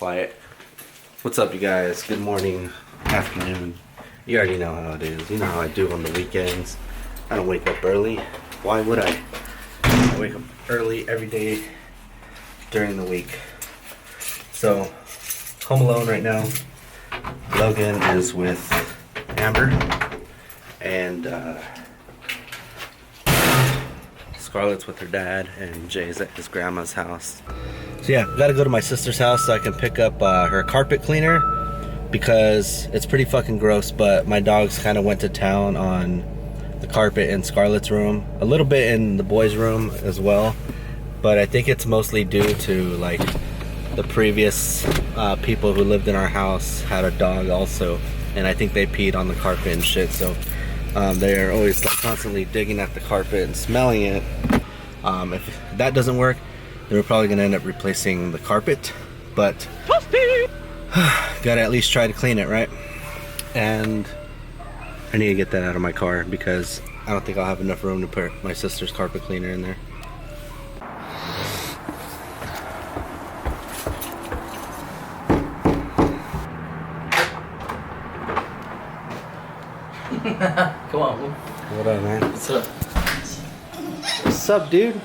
quiet. What's up, you guys? Good morning, afternoon. You already know how it is. You know how I do on the weekends. I don't wake up early. Why would I? I wake up early every day during the week. So, home alone right now. Logan is with Amber. And Scarlett's with her dad. And Jay's at his grandma's house. So yeah, gotta go to my sister's house so I can pick up her carpet cleaner. Because it's pretty fucking gross, but my dogs kind of went to town on the carpet in Scarlett's room. A little bit in the boys' room as well. But I think it's mostly due to like the previous people who lived in our house had a dog also. And I think they peed on the carpet and shit. So they're always like constantly digging at the carpet and smelling it. If that doesn't work, then we're probably gonna end up replacing the carpet. But gotta at least try to clean it, right? And I need to get that out of my car because I don't think I'll have enough room to put my sister's carpet cleaner in there. Come on. What up, man? What's up? What's up, dude?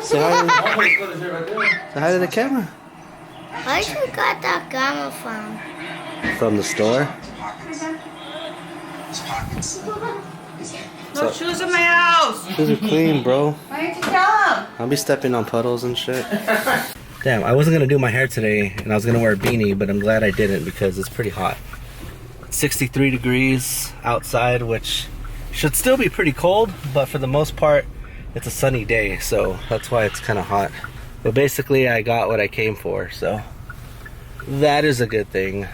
Say hi to the camera. Where'd you got that camera from? From the store. No shoes in my house. Shoes are clean, bro. Why didn't you tell him? I'll be stepping on puddles and shit. Damn, I wasn't gonna do my hair today and I was gonna wear a beanie, but I'm glad I didn't because it's pretty hot. 63 degrees outside, which should still be pretty cold, but for the most part, it's a sunny day, so that's why it's kind of hot. But basically, I got what I came for, so that is a good thing.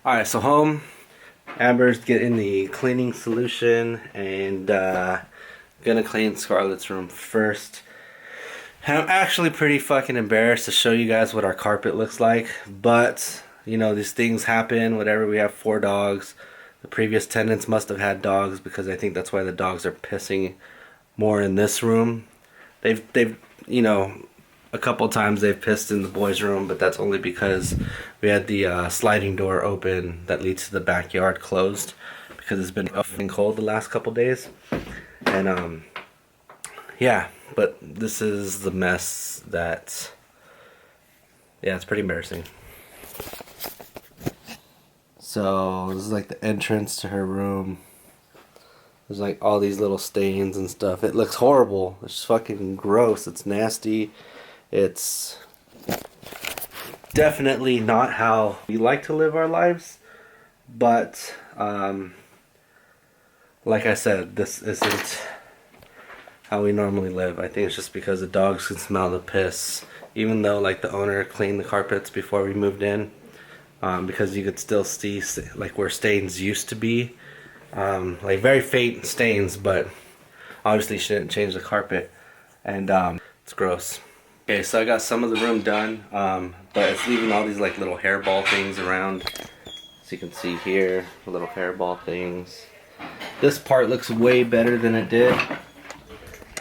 Alright, so home. Amber's getting the cleaning solution and gonna clean Scarlett's room first. And I'm actually pretty fucking embarrassed to show you guys what our carpet looks like, but you know, these things happen, whatever. We have 4 dogs. The previous tenants must have had dogs because I think that's why the dogs are pissing more in this room. They've you know, a couple times they've pissed in the boys' room, but that's only because we had the sliding door open that leads to the backyard closed because it's been fucking cold the last couple days. And yeah, but this is the mess that, yeah, it's pretty embarrassing. So this is like the entrance to her room. There's like all these little stains and stuff. It looks horrible. It's fucking gross. It's nasty. It's definitely not how we like to live our lives. But like I said, this isn't how we normally live. I think it's just because the dogs can smell the piss. Even though like the owner cleaned the carpets before we moved in. Because you could still see like where stains used to be. Like very faint stains, but obviously she didn't change the carpet. And it's gross. Okay, so I got some of the room done, but it's leaving all these like little hairball things around. So you can see here, little hairball things. This part looks way better than it did.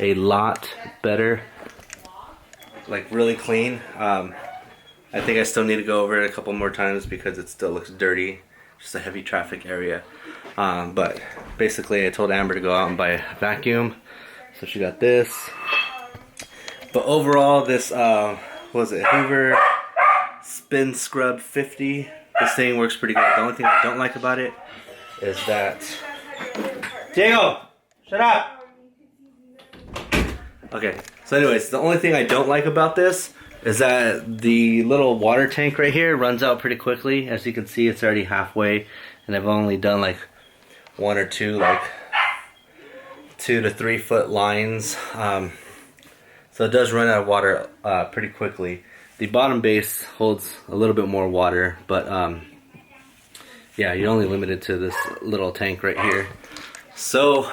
A lot better. Like really clean. I think I still need to go over it a couple more times because it still looks dirty. Just a heavy traffic area. But basically I told Amber to go out and buy a vacuum. So she got this. But overall this, what was it, Hoover Spinscrub 50. This thing works pretty good. The only thing I don't like about it is that... Diego! Shut up! Okay, so anyways, the only thing I don't like about this is that the little water tank right here runs out pretty quickly. As you can see, it's already halfway, and I've only done like 1 or 2 like 2 to 3 foot lines. So it does run out of water pretty quickly. The bottom base holds a little bit more water, but yeah, you're only limited to this little tank right here. So,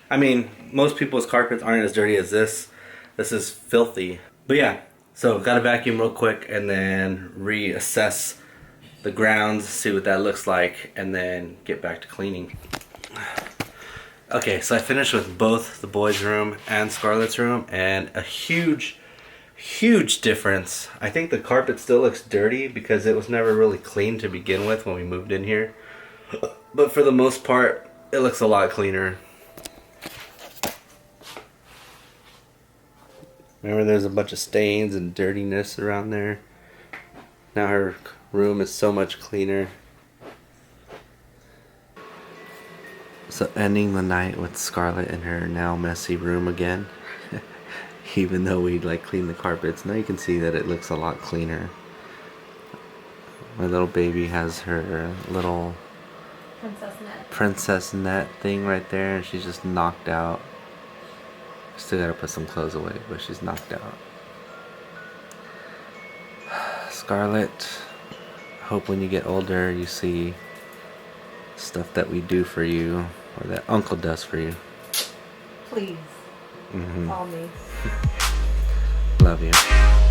I mean, most people's carpets aren't as dirty as this. This is filthy. But yeah. So, gotta vacuum real quick and then reassess the grounds, see what that looks like, and then get back to cleaning. Okay, so I finished with both the boys' room and Scarlett's room, and a huge huge difference. I think the carpet still looks dirty because it was never really clean to begin with when we moved in here. But for the most part, it looks a lot cleaner. Remember, there's a bunch of stains and dirtiness around there. Now her room is so much cleaner. So ending the night with Scarlett in her now messy room again. Even though we like clean the carpets, now you can see that it looks a lot cleaner. My little baby has her little princess net thing right there, and she's just knocked out. Still gotta put some clothes away, but she's knocked out. Scarlett, hope when you get older you see stuff that we do for you, or that Uncle does for you. Please. Call me. Love you.